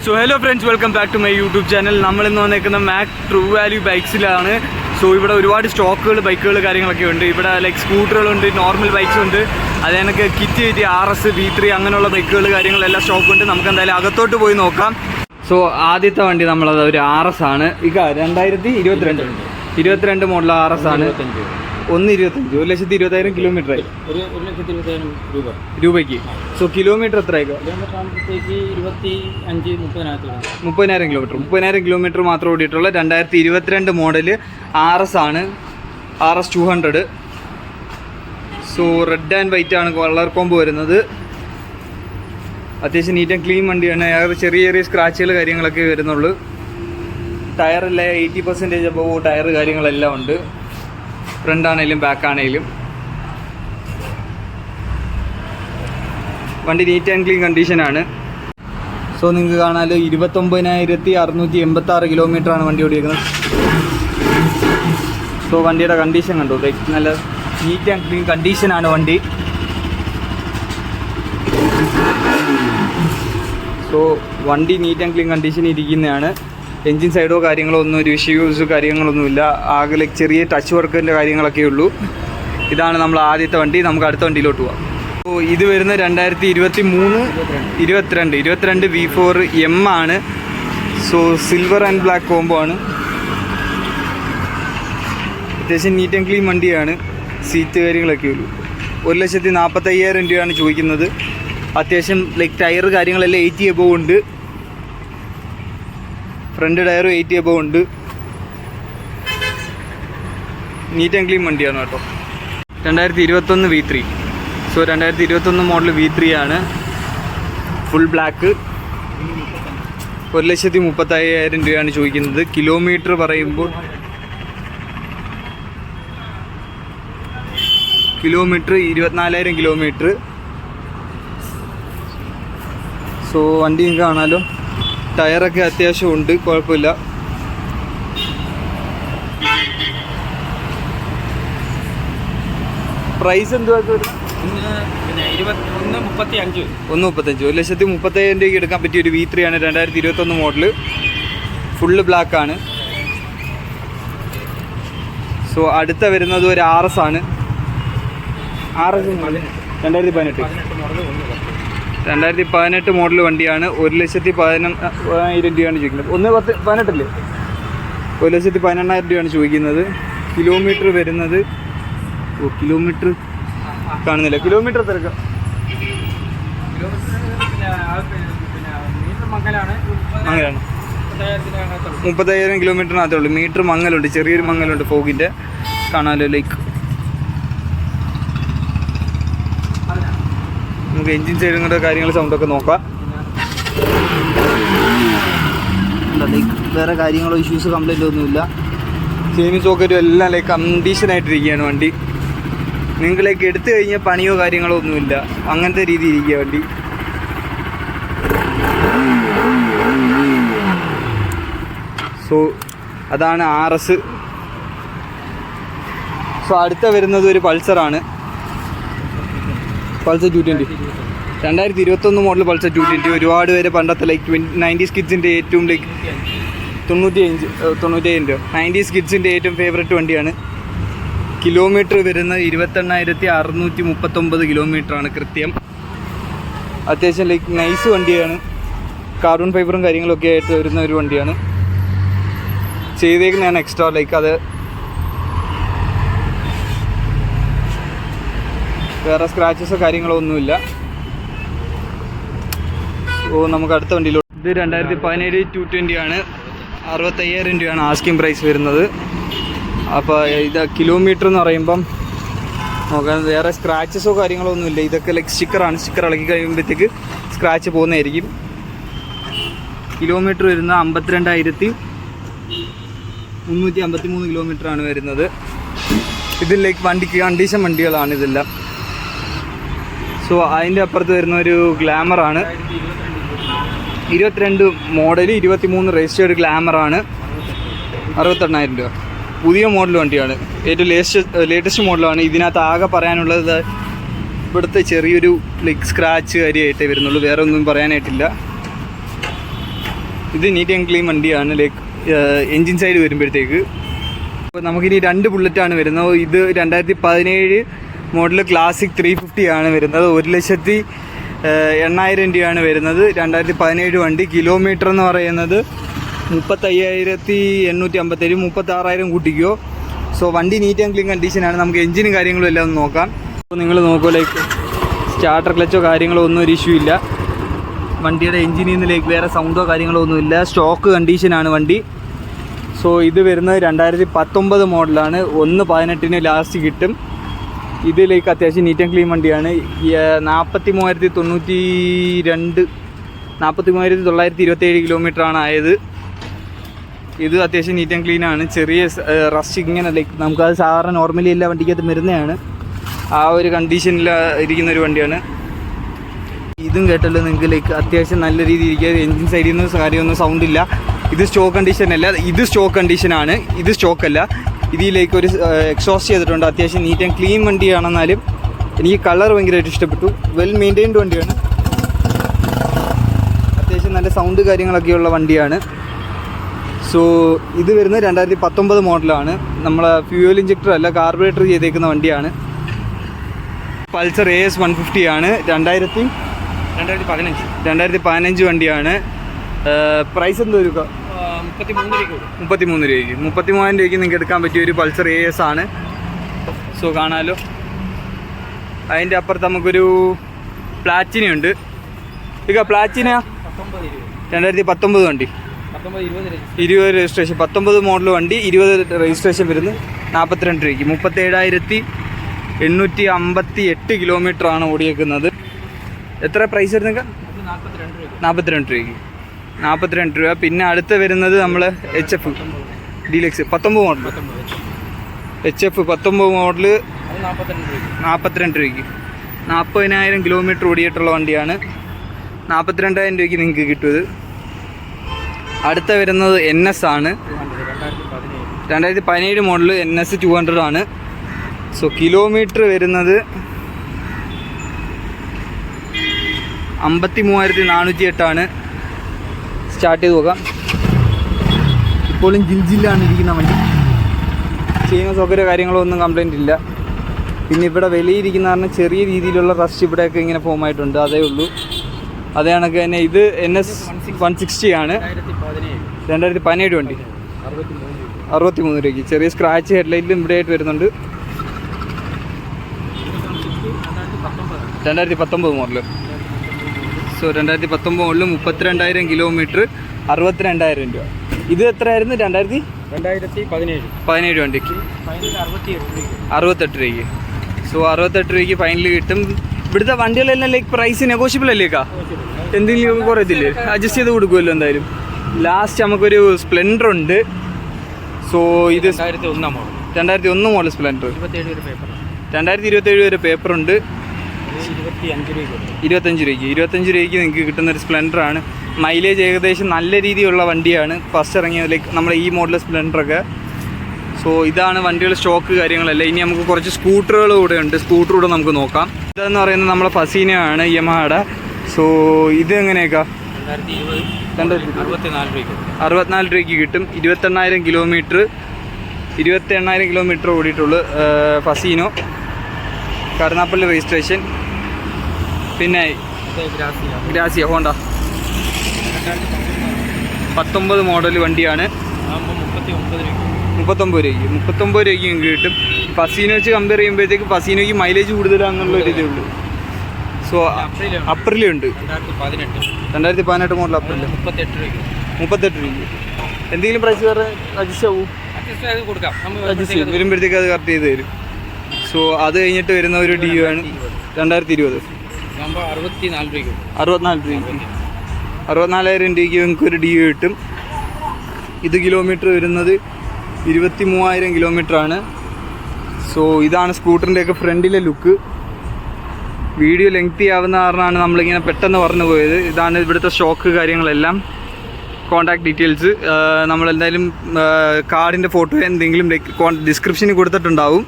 So hello friends, welcome back to my YouTube channel. നമ്മളിന്ന് വന്നേക്കുന്ന mac true value ബൈക്സിലാണ്. So ഇവിടെ ഒരുപാട് സ്റ്റോക്കുകൾ, ബൈക്കുകൾ, കാര്യങ്ങളൊക്കെ ഉണ്ട്. ഇവിടെ ലൈക്ക് സ്കൂട്ടറുകളുണ്ട്, നോർമൽ ബൈക്സ് ഉണ്ട്, അത് എനിക്ക് കിറ്റ് ചെയ്തി RS V3 അങ്ങനെയുള്ള ബൈക്കുകൾ, കാര്യങ്ങളെല്ലാം സ്റ്റോക്കുണ്ട്. നമുക്ക് എന്തായാലും അകത്തോട്ട് പോയി നോക്കാം. സോ ആദ്യത്തെ വണ്ടി നമ്മളത് ഒരു RS ആണ്. 2022 മോഡൽ RS ആണ്. 1,25,000, 1,20,000 കിലോമീറ്റർ ആയി. 1,20,000 രൂപയ്ക്ക്. സോ കിലോമീറ്റർ എത്ര ആയിക്കോ? 30,000 കിലോമീറ്റർ. 30,000 കിലോമീറ്റർ മാത്രം ഓടിയിട്ടുള്ള 2022 മോഡല് RS ആണ്. RS 200. So red and white ആണ് കളർ കോംബോ വരുന്നത്. അത്യാവശ്യം നീറ്റ് ആൻഡ് ക്ലീൻ വണ്ടിയാണ്. ചെറിയ ചെറിയ സ്ക്രാച്ചുകൾ കാര്യങ്ങളൊക്കെ വരുന്നുള്ളൂ. ടയറെല്ലാം 80% അപ്പോൾ ടയർ കാര്യങ്ങളെല്ലാം ഉണ്ട്. ഫ്രണ്ട് ആണെങ്കിലും ബാക്ക് ആണെങ്കിലും വണ്ടി നീറ്റ് ആൻഡ് ക്ലീൻ കണ്ടീഷനാണ്. സോ നിങ്ങൾക്ക് കാണാമല്ലോ, 29,686 കിലോമീറ്ററാണ് വണ്ടി ഓടിയിരിക്കുന്നത്. സോ വണ്ടിയുടെ കണ്ടീഷൻ കണ്ടു, നല്ല നീറ്റ് ആൻഡ് ക്ലീൻ കണ്ടീഷനാണ് വണ്ടി. സോ വണ്ടി നീറ്റ് ആൻഡ് ക്ലീൻ കണ്ടീഷൻ ഇരിക്കുന്നതാണ്. എൻജിൻ സൈഡോ കാര്യങ്ങളോ ഒന്നും, ഒരു ഇഷ്യൂസോ കാര്യങ്ങളൊന്നുമില്ല. ആകെ ലൈക്ക് ചെറിയ ടച്ച് വർക്കിൻ്റെ കാര്യങ്ങളൊക്കെ ഉള്ളൂ. ഇതാണ് നമ്മൾ ആദ്യത്തെ വണ്ടി. നമുക്ക് അടുത്ത വണ്ടിയിലോട്ട് പോകാം. അപ്പോൾ ഇത് വരുന്ന 2022 V4 M ആണ്. So silver and black combo ആണ്. അത്യാവശ്യം നീറ്റ് ആൻഡ് ക്ലീൻ വണ്ടിയാണ്. സീറ്റ് കാര്യങ്ങളൊക്കെ ഉള്ളൂ. 1,45,000 രൂപയാണ് ചോദിക്കുന്നത്. അത്യാവശ്യം ലൈക്ക് ടയർ കാര്യങ്ങളെല്ലാം 80 എബോവ് ഉണ്ട്. ഫ്രണ്ട് ടയർ 80 എബോവ് ഉണ്ട്. നീറ്റ് ആൻഡ് ക്ലീൻ വണ്ടിയാണ് കേട്ടോ. 2021 V3. സോ 2021 മോഡൽ V3 ആണ്. Full black. 1,35,000 രൂപയാണ് ചോദിക്കുന്നത്. കിലോമീറ്റർ പറയുമ്പോൾ കിലോമീറ്റർ 24,000 കിലോമീറ്റർ. സോ വണ്ടി നിങ്ങൾക്ക് കാണാമല്ലോ, ടയറൊക്കെ അത്യാവശ്യം ഉണ്ട്, കുഴപ്പമില്ല. പ്രൈസ് എന്തുവാ? 1,35,000. 1,35,000 രൂപയ്ക്ക് എടുക്കാൻ പറ്റിയ ഒരു V3 ആണ്. 2021 മോഡല്. ഫുള്ള് ബ്ലാക്ക് ആണ്. സോ അടുത്ത വരുന്നത് ഒരു RS ആണ്. RS 2018 മോഡൽ വണ്ടിയാണ്. 1,11,000 രൂപയാണ് ചോദിക്കുന്നത്. 1,18,000 1,18,000 രൂപയാണ് ചോദിക്കുന്നത്. കിലോമീറ്റർ വരുന്നത്, കിലോമീറ്റർ കാണുന്നില്ല. കിലോമീറ്റർ തിരക്കാം. 30,000 കിലോമീറ്ററിനകത്തേ ഉള്ളൂ. മീറ്റർ മങ്ങലുണ്ട്, ചെറിയൊരു മങ്ങലുണ്ട് ഫോഗിൻ്റെ, കാണാമല്ലോ. ലൈക്ക് നമുക്ക് എൻജിൻ സൈഡിങ്ങളുടെ കാര്യങ്ങൾ, സൗണ്ടൊക്കെ നോക്കാം. ലൈക്ക് വേറെ കാര്യങ്ങളോ ഇഷ്യൂസ് കംപ്ലൈൻറ്റ് ഒന്നുമില്ല. ചെയിനും സോക്കറ്റും എല്ലാം ലൈക്ക് കണ്ടീഷനായിട്ടിരിക്കുകയാണ് വണ്ടി. നിങ്ങൾക്ക് ലൈക്ക് എടുത്തു കഴിഞ്ഞാൽ പണിയോ കാര്യങ്ങളോ ഒന്നുമില്ല, അങ്ങനത്തെ രീതി ഇരിക്കുക വണ്ടി. സോ അതാണ് RS. സോ അടുത്ത വരുന്നത് ഒരു പൾസറാണ്. പൾസർ 220. 2021 model Pulsar 220. ഒരുപാട് പേര് പണ്ടത്തെ ലൈക്ക് 90s കിഡ്സിൻ്റെ ഏറ്റവും ലൈക്ക് 95,000 രൂപ 90s കിഡ്സിൻ്റെ ഏറ്റവും ഫേവറേറ്റ് വണ്ടിയാണ്. കിലോമീറ്റർ വരുന്നത് 28,639 കിലോമീറ്ററാണ് കൃത്യം. അത്യാവശ്യം ലൈക്ക് നൈസ് വണ്ടിയാണ്. കാർബൺ ഫൈബറും കാര്യങ്ങളൊക്കെ ആയിട്ട് വരുന്ന ഒരു വണ്ടിയാണ്. ചെയ്തേക്കുന്നതാണ് എക്സ്ട്രാ, ലൈക്ക് അത് വേറെ സ്ക്രാച്ചസോ കാര്യങ്ങളോ ഒന്നുമില്ല. ഓ നമുക്ക് അടുത്ത വണ്ടിയിലോട്ട്. ഇത് 2017 220 ആണ്. 65,000 രൂപയാണ് ആസ്കിംഗ് പ്രൈസ് വരുന്നത്. അപ്പോൾ ഇത് കിലോമീറ്റർ എന്ന് പറയുമ്പം നോക്കാൻ വേറെ സ്ക്രാച്ചസോ കാര്യങ്ങളോ ഒന്നുമില്ല. ഇതൊക്കെ ലൈക്ക് സ്റ്റിക്കറാണ്. സ്റ്റിക്കർ ഇളക്കി കഴിയുമ്പോഴത്തേക്ക് സ്ക്രാച്ച് പോകുന്നതായിരിക്കും. കിലോമീറ്റർ വരുന്നത് 52,353 കിലോമീറ്ററാണ് വരുന്നത്. ഇത് ലൈക്ക് വണ്ടിക്ക് കണ്ടീഷൻ വണ്ടികളാണ് ഇതെല്ലാം. സോ അതിൻ്റെ അപ്പുറത്ത് വരുന്ന ഒരു ഗ്ലാമറാണ്. 22 മോഡല്, 23 രജിസ്റ്റേർഡ് ഗ്ലാമറാണ്. 68,000 രൂപ. പുതിയ മോഡൽ വണ്ടിയാണ്. ഏറ്റവും ലേറ്റസ്റ്റ് മോഡലാണ്. ഇതിനകത്ത് ആകെ പറയാനുള്ളത് ഇവിടുത്തെ ചെറിയൊരു ലൈക്ക് സ്ക്രാച്ച് കാര്യമായിട്ടേ വരുന്നുള്ളൂ, വേറെ ഒന്നും പറയാനായിട്ടില്ല. ഇത് നീറ്റ് ആൻഡ് ക്ലീൻ വണ്ടിയാണ് ലൈക്ക് എൻജിൻ സൈഡ് വരുമ്പോഴത്തേക്ക്. അപ്പോൾ നമുക്കിനി 2 ബുള്ളറ്റാണ് വരുന്നത്. ഇത് 2017 മോഡൽ ക്ലാസിക് 350 ആണ് വരുന്നത്. 1,80,000 രൂപയാണ് വരുന്നത്. 2017 വണ്ടി. കിലോമീറ്റർ എന്ന് പറയുന്നത് 35,857, 36,000 കൂട്ടിക്കോ. സോ വണ്ടി നീറ്റ് ആൻഡ് ക്ലീൻ കണ്ടീഷനാണ്. നമുക്ക് എഞ്ചിനും കാര്യങ്ങളും എല്ലാം ഒന്ന് നോക്കാം. അപ്പോൾ നിങ്ങൾ നോക്കുമോ, ലൈക്ക് സ്റ്റാർട്ടർ ക്ലച്ചോ കാര്യങ്ങളോ ഒന്നും ഒരു ഇഷ്യൂ ഇല്ല. വണ്ടിയുടെ എഞ്ചിനിൽ നിന്ന് ലൈക്ക് വേറെ സൗണ്ടോ കാര്യങ്ങളോ ഒന്നുമില്ല. സ്റ്റോക്ക് കണ്ടീഷനാണ് വണ്ടി. സോ ഇത് വരുന്നത് 2019 മോഡലാണ്. 1/18 ലാസ്റ്റ് കിട്ടും. ഇതിലേക്ക് അത്യാവശ്യം നീറ്റ് ആൻഡ് ക്ലീൻ വണ്ടിയാണ്. 43,927 കിലോമീറ്ററാണ് ആയത്. ഇത് അത്യാവശ്യം നീറ്റ് ആൻഡ് ക്ലീൻ ആണ്. ചെറിയ റസ്റ്റ് ഇങ്ങനെ ലൈക്ക് നമുക്കത് സാധാരണ നോർമലി എല്ലാ വണ്ടിക്കകത്ത് വരുന്നതാണ്. ആ ഒരു കണ്ടീഷനിൽ ഇരിക്കുന്ന ഒരു വണ്ടിയാണ്. ഇതും കേട്ടല്ലോ നിങ്ങൾക്ക്, ലൈക്ക് അത്യാവശ്യം നല്ല രീതിയിൽ ഇരിക്കുക. എൻജിൻ സൈഡിൽ നിന്ന് കാര്യമൊന്നും സൗണ്ടില്ല. ഇത് സ്റ്റോക്ക് കണ്ടീഷനല്ല, ഇത് സ്റ്റോക്ക് കണ്ടീഷനാണ്. ഇത് സ്റ്റോക്കല്ല. ഇതിലേക്ക് ഒരു എക്സോസ്റ്റ് ചെയ്തിട്ടുണ്ട്. അത്യാവശ്യം നീറ്റ് ആൻഡ് ക്ലീൻ വണ്ടിയാണെന്നാലും എനിക്ക് കളർ ഭയങ്കരമായിട്ട് ഇഷ്ടപ്പെട്ടു. വെൽ മെയിൻറ്റൈൻഡ് വണ്ടിയാണ്. അത്യാവശ്യം നല്ല സൗണ്ട് കാര്യങ്ങളൊക്കെയുള്ള വണ്ടിയാണ്. സോ ഇത് വരുന്നത് 2019 മോഡലാണ്. നമ്മളെ ഫ്യൂവൽ ഇഞ്ചക്ടർ അല്ല, കാർബറേറ്റർ ചെയ്തേക്കുന്ന വണ്ടിയാണ്. പൾസർ AS 150 ആണ്. 2015 വണ്ടിയാണ്. പ്രൈസ് എന്തോ ഒരു 33 രൂപയ്ക്ക് 33,000 രൂപയ്ക്ക് നിങ്ങൾക്ക് എടുക്കാൻ പറ്റിയ ഒരു പൾസർ AS ആണ്. സോ കാണാമല്ലോ. അതിൻ്റെ അപ്പുറത്ത് നമുക്കൊരു പ്ലാറ്റിന ഉണ്ട്. ഇക പ്ലാറ്റിന 2019 വണ്ടി, 20 രജിസ്ട്രേഷൻ, 19 മോഡൽ വണ്ടി, 20 രജിസ്ട്രേഷൻ വരുന്നത് 42 രൂപയ്ക്ക്. 37,858 കിലോമീറ്ററാണ് ഓടിയേക്കുന്നത്. എത്ര പ്രൈസ് വരുന്നത്? 42 രൂപയ്ക്ക്. 42 രൂപ. പിന്നെ അടുത്ത് വരുന്നത് നമ്മൾ HF deluxe 19 model. HF 19 model 42 രൂപയ്ക്ക്. 40,000 കിലോമീറ്റർ ഓടിയിട്ടുള്ള വണ്ടിയാണ്. 42,000 രൂപയ്ക്ക് നിങ്ങൾക്ക് കിട്ടുന്നത്. അടുത്ത വരുന്നത് NS ആണ്. 2017 മോഡൽ NS 200 ആണ്. സോ കിലോമീറ്റർ വരുന്നത് 53,408 ആണ്. സ്റ്റാർട്ട് ചെയ്ത് നോക്കാം. ഇപ്പോഴും ജില്ലാണ് ഇരിക്കുന്ന വണ്ടി. ചെയ്യുന്ന സൗകര്യ കാര്യങ്ങളോ ഒന്നും കംപ്ലൈൻറ്റ് ഇല്ല. പിന്നെ ഇവിടെ വെളിയിരിക്കുന്ന കാരണം ചെറിയ രീതിയിലുള്ള റസ്റ്റ് ഇവിടെയൊക്കെ ഇങ്ങനെ ഫോം ആയിട്ടുണ്ട്, അതേ ഉള്ളൂ. അതേ കണക്ക് തന്നെ ഇത് NS 160 ആണ്. 2017 വണ്ടി 63 രൂപയ്ക്ക്. ചെറിയ സ്ക്രാച്ച് ഹെഡ്ലൈറ്റിലും ഇവിടെ ആയിട്ട് വരുന്നുണ്ട്. 2019 മോഡൽ. സോ 2019 മോഡൽ 32,000 കിലോമീറ്റർ, 62,000 രൂപ. ഇത് എത്രയായിരുന്നു? 2017 വണ്ടിക്ക് 68 രൂപയ്ക്ക്. സോ 68 രൂപയ്ക്ക് ഫൈനൽ കിട്ടും. ഇവിടുത്തെ വണ്ടികളെല്ലാം ലൈക്ക് പ്രൈസ് നെഗോഷ്യബിൾ അല്ലേക്കാ? എന്തെങ്കിലും കുറയത്തില്ലേ? അഡ്ജസ്റ്റ് ചെയ്ത് കൊടുക്കുമല്ലോ എന്തായാലും. ലാസ്റ്റ് നമുക്കൊരു സ്പ്ലെൻഡർ ഉണ്ട്. സോ ഇത് 2001 മോഡൽ സ്പ്ലെൻഡർ. 2027 വരെ പേപ്പറുണ്ട്. 25 രൂപയ്ക്ക് നിങ്ങൾക്ക് കിട്ടുന്നൊരു സ്പ്ലെൻഡറാണ്. മൈലേജ് ഏകദേശം നല്ല രീതിയിലുള്ള വണ്ടിയാണ്. ഫസ്റ്റ് ഇറങ്ങിയ ലൈക്ക് നമ്മുടെ ഈ മോഡൽ സ്പ്ലെൻഡറൊക്കെ. സോ ഇതാണ് വണ്ടികളുടെ സ്റ്റോക്ക് കാര്യങ്ങളല്ല. ഇനി നമുക്ക് കുറച്ച് സ്കൂട്ടറുകൾ കൂടെ ഉണ്ട്. സ്കൂട്ടർ കൂടെ നമുക്ക് നോക്കാം. ഇതെന്ന് പറയുന്നത് നമ്മളെ ഫസീനയാണ്, യമഹയുടെ. സോ ഇത് എങ്ങനെയൊക്കെ? 64 രൂപയ്ക്ക് കിട്ടും. 28,000 കിലോമീറ്റർ ഓടിയിട്ടുള്ളൂ. Fascino, Karunagappally registration. പിന്നെ ഗ്രാസിയ ഹോണ്ട 19 മോഡൽ വണ്ടിയാണ്. 39 രൂപയ്ക്ക് നിങ്ങൾക്ക് കിട്ടും. ഫസീനോ വെച്ച് കമ്പയർ ചെയ്യുമ്പോഴത്തേക്ക് ഫസീനോയ്ക്ക് മൈലേജ് കൂടുതലാണെന്നുള്ള ഒരു ഇതേ ഉള്ളൂ. സോ അപ്രിലുണ്ട്. 2018 മോഡൽ അപ്രിൽ 38 രൂപയ്ക്ക്. എന്തെങ്കിലും പ്രൈസ് വേറെ അഡ്ജസ്റ്റ് ആവും? അഡ്ജസ്റ്റ് ചെയ്യും. വരുമ്പോഴത്തേക്ക് അത് കറക്റ്റ് ചെയ്ത് തരും. സോ അത് കഴിഞ്ഞിട്ട് വരുന്ന ഒരു DU ആണ് 2020 64 രൂപയ്ക്ക്. 64,000 രൂപയ്ക്ക് നിങ്ങൾക്ക് ഒരു DU കിട്ടും. ഇത് കിലോമീറ്റർ വരുന്നത് 23,000 കിലോമീറ്ററാണ്. സോ ഇതാണ് സ്കൂട്ടറിൻ്റെയൊക്കെ ഫ്രണ്ടിലെ ലുക്ക്. വീഡിയോ ലെങ്തി ആവുന്ന കാരണമാണ് നമ്മളിങ്ങനെ പെട്ടെന്ന് പറഞ്ഞു പോയത്. ഇതാണ് ഇവിടുത്തെ സ്റ്റോക്ക് കാര്യങ്ങളെല്ലാം. കോൺടാക്ട് ഡീറ്റെയിൽസ് നമ്മളെന്തായാലും കാർഡിൻ്റെ ഫോട്ടോ എന്തെങ്കിലും ഡിസ്ക്രിപ്ഷനിൽ കൊടുത്തിട്ടുണ്ടാവും.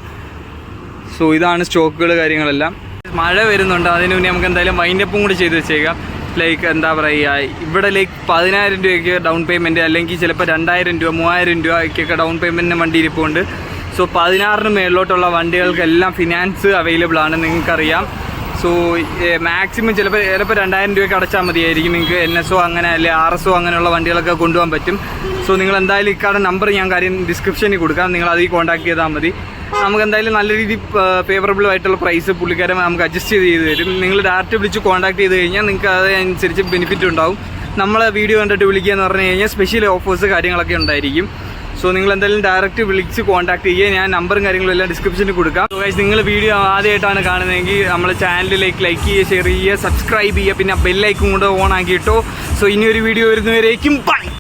സോ ഇതാണ് സ്റ്റോക്കുകൾ കാര്യങ്ങളെല്ലാം. മഴ വരുന്നുണ്ട്, അതിന് മുന്നേ നമുക്ക് എന്തായാലും വൈൻഡപ്പും കൂടി ചെയ്ത് വെച്ചേക്കാം. ലൈക്ക് എന്താ പറയുക, ഇവിടെ ലൈക്ക് 10,000 രൂപയ്ക്ക് ഡൗൺ പേയ്മെൻറ്റ് അല്ലെങ്കിൽ ചിലപ്പോൾ 2,000 രൂപ 3,000 രൂപയ്ക്കൊക്കെ ഡൗൺ പേയ്മെൻറ്റിന് വണ്ടി ഇരിപ്പുണ്ട്. സോ 16 മേളിലോട്ടുള്ള വണ്ടികൾക്കെല്ലാം ഫിനാൻസ് അവൈലബിൾ ആണ്, നിങ്ങൾക്കറിയാം. സോ മാക്സിമം ചിലപ്പോൾ 2,000 രൂപയ്ക്ക് അടച്ചാൽ മതിയായിരിക്കും നിങ്ങൾക്ക് NSO അങ്ങനെ അല്ലെ RSO അങ്ങനെയുള്ള വണ്ടികളൊക്കെ കൊണ്ടുപോകാൻ പറ്റും. സോ നിങ്ങൾ എന്തായാലും ഇക്കാടെ നമ്പർ ഞാൻ കാര്യം ഡിസ്ക്രിപ്ഷനിൽ കൊടുക്കാം, നിങ്ങൾ അതിൽ കോൺടാക്ട് ചെയ്താൽ മതി. നമുക്ക് എന്തായാലും നല്ല രീതിയിൽ ഫേവറബിൾ ആയിട്ടുള്ള പ്രൈസ് പുള്ളിക്കാരൻ നമുക്ക് അഡ്ജസ്റ്റ് ചെയ്ത് തരും. നിങ്ങൾ ഡയറക്റ്റ് വിളിച്ച് കോൺടാക്ട് ചെയ്ത് കഴിഞ്ഞാൽ നിങ്ങൾക്ക് അതനുസരിച്ച് ബെനിഫിറ്റ് ഉണ്ടാവും. നമ്മളെ വീഡിയോ കണ്ടിട്ട് വിളിക്കുക എന്ന് പറഞ്ഞു കഴിഞ്ഞാൽ സ്പെഷ്യൽ ഓഫേഴ്സ് കാര്യങ്ങളൊക്കെ ഉണ്ടായിരിക്കും. സോ നിങ്ങൾ എന്തായാലും ഡയറക്റ്റ് വിളിച്ച് കോൺടാക്ട് ചെയ്യുക. ഞാൻ നമ്പറും കാര്യങ്ങളും എല്ലാം ഡിസ്ക്രിപ്ഷനിൽ കൊടുക്കാം. സോ ഗൈസ്, നിങ്ങൾ വീഡിയോ ആദ്യമായിട്ടാണ് കാണുന്നതെങ്കിൽ നമ്മളെ ചാനലിലേക്ക് ലൈക്ക് ചെയ്യുക, ഷെയർ ചെയ്യുക, സബ്സ്ക്രൈബ് ചെയ്യുക, പിന്നെ ബെല്ലൈക്കും കൂടെ ഓൺ ആക്കിയിട്ടോ. സോ ഇനിയൊരു വീഡിയോ വരുന്നവരേക്കും ബൈ.